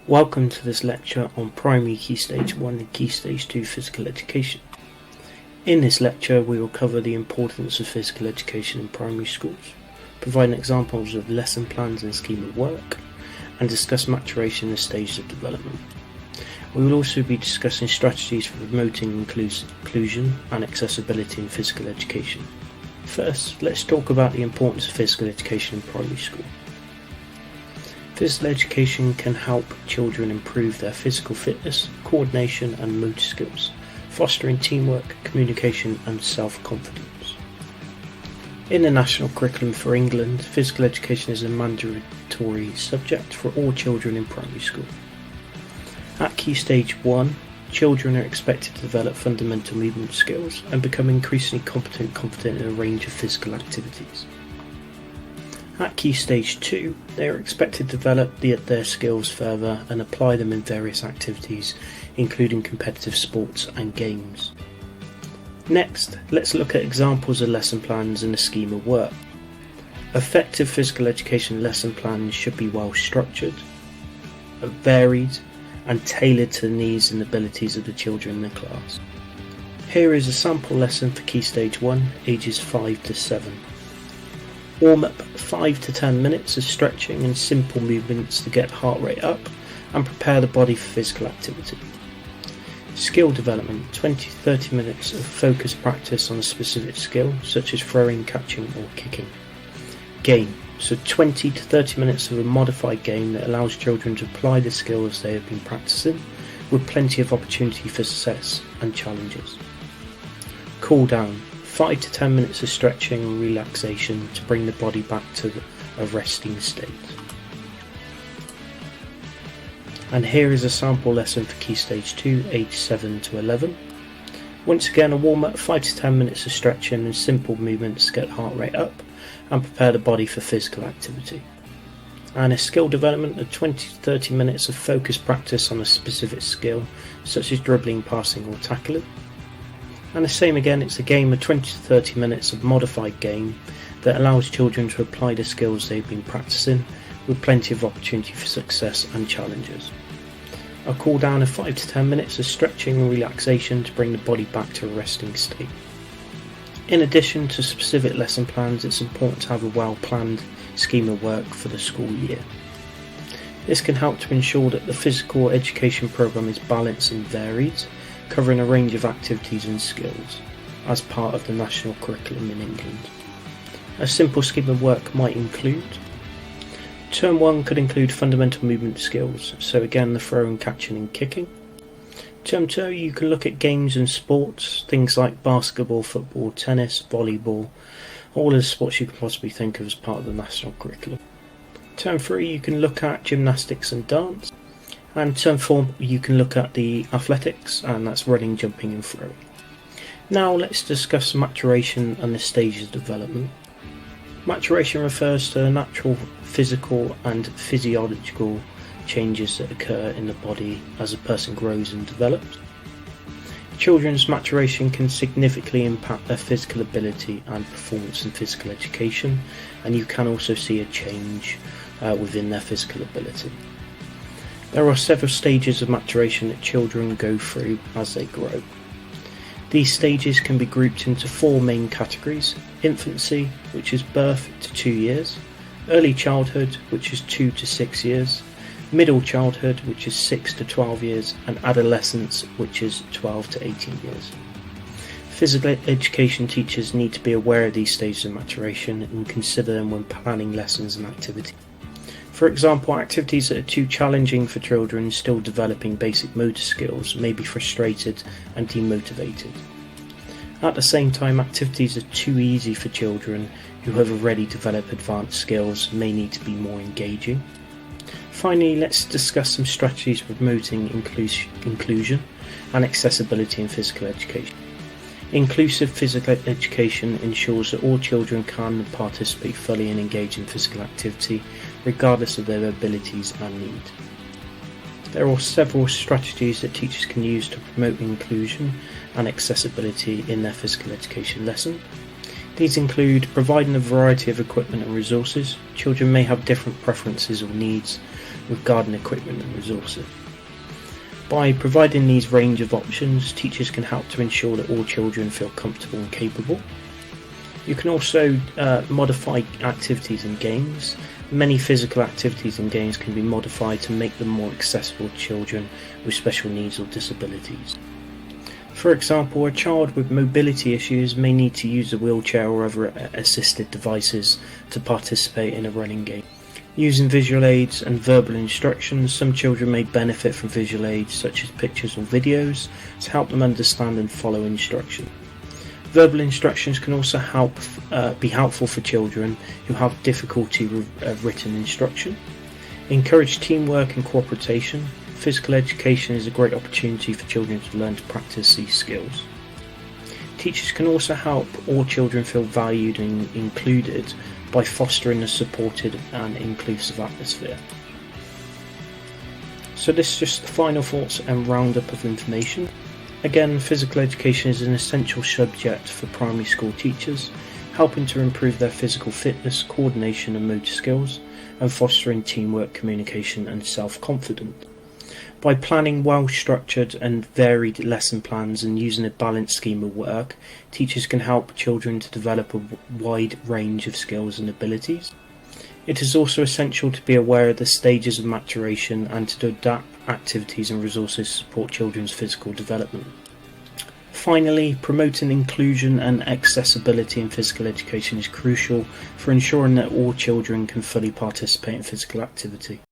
Welcome to this lecture on Primary Key Stage 1 and Key Stage 2 Physical Education. In this lecture we will cover the importance of physical education in primary schools, provide examples of lesson plans and scheme of work, and discuss maturation and stages of development. We will also be discussing strategies for promoting inclusion and accessibility in physical education. First, let's talk about the importance of physical education in primary school. Physical education can help children improve their physical fitness, coordination and motor skills, fostering teamwork, communication and self-confidence. In the national curriculum for England, physical education is a mandatory subject for all children in primary school. At Key Stage 1, children are expected to develop fundamental movement skills and become increasingly confident in a range of physical activities. At Key Stage 2, they are expected to develop their skills further and apply them in various activities, including competitive sports and games. Next, let's look at examples of lesson plans and a scheme of work. Effective physical education lesson plans should be well structured, varied, and tailored to the needs and abilities of the children in the class. Here is a sample lesson for Key Stage 1, ages 5 to 7. Warm up 5 to 10 minutes of stretching and simple movements to get heart rate up and prepare the body for physical activity. Skill development, 20 to 30 minutes of focused practice on a specific skill such as throwing, catching or kicking. Game, so 20 to 30 minutes of a modified game that allows children to apply the skills they have been practicing with plenty of opportunity for success and challenges. Cool down, 5 to 10 minutes of stretching and relaxation to bring the body back to a resting state. And here is a sample lesson for Key Stage 2, age 7 to 11. Once again, a warm up, 5 to 10 minutes of stretching and simple movements to get heart rate up and prepare the body for physical activity. And a skill development of 20 to 30 minutes of focused practice on a specific skill such as dribbling, passing or tackling. And the same again, it's a game of 20 to 30 minutes of modified game that allows children to apply the skills they've been practicing with plenty of opportunity for success and challenges. A cool down of 5 to 10 minutes of stretching and relaxation to bring the body back to a resting state. In addition to specific lesson plans, it's important to have a well-planned scheme of work for the school year. This can help to ensure that the physical education programme is balanced and varied, covering a range of activities and skills as part of the national curriculum in England. A simple scheme of work might include: Term 1 could include fundamental movement skills, so again the throwing, catching and kicking. Term 2 you can look at games and sports, things like basketball, football, tennis, volleyball, all of the sports you can possibly think of as part of the national curriculum. Term 3 you can look at gymnastics and dance. And term 4 you can look at the athletics, and that's running, jumping and throwing. Now let's discuss maturation and the stages of development. Maturation refers to the natural physical and physiological changes that occur in the body as a person grows and develops. Children's maturation can significantly impact their physical ability and performance in physical education, and you can also see a change within their physical ability. There are several stages of maturation that children go through as they grow. These stages can be grouped into 4 main categories: infancy, which is birth to 2 years, early childhood, which is 2 to 6 years, middle childhood, which is 6 to 12 years, and adolescence, which is 12 to 18 years. Physical education teachers need to be aware of these stages of maturation and consider them when planning lessons and activities. For example, activities that are too challenging for children still developing basic motor skills may be frustrated and demotivated. At the same time, activities that are too easy for children who have already developed advanced skills may need to be more engaging. Finally, let's discuss some strategies for promoting inclusion and accessibility in physical education. Inclusive physical education ensures that all children can participate fully and engage in physical activity, regardless of their abilities and needs. There are several strategies that teachers can use to promote inclusion and accessibility in their physical education lesson. These include providing a variety of equipment and resources. Children may have different preferences or needs regarding equipment and resources. By providing these range of options, teachers can help to ensure that all children feel comfortable and capable. You can also modify activities and games. Many physical activities and games can be modified to make them more accessible to children with special needs or disabilities. For example, a child with mobility issues may need to use a wheelchair or other assisted devices to participate in a running game. Using visual aids and verbal instructions, some children may benefit from visual aids such as pictures or videos to help them understand and follow instructions. Verbal instructions can also be helpful for children who have difficulty with written instruction. Encourage teamwork and cooperation. Physical education is a great opportunity for children to learn to practice these skills. Teachers can also help all children feel valued and included by fostering a supported and inclusive atmosphere. So this is just the final thoughts and roundup of information. Again, physical education is an essential subject for primary school teachers, helping to improve their physical fitness, coordination and motor skills, and fostering teamwork, communication and self-confidence. By planning well-structured and varied lesson plans and using a balanced scheme of work, teachers can help children to develop a wide range of skills and abilities. It is also essential to be aware of the stages of maturation and to adapt activities and resources to support children's physical development. Finally, promoting inclusion and accessibility in physical education is crucial for ensuring that all children can fully participate in physical activity.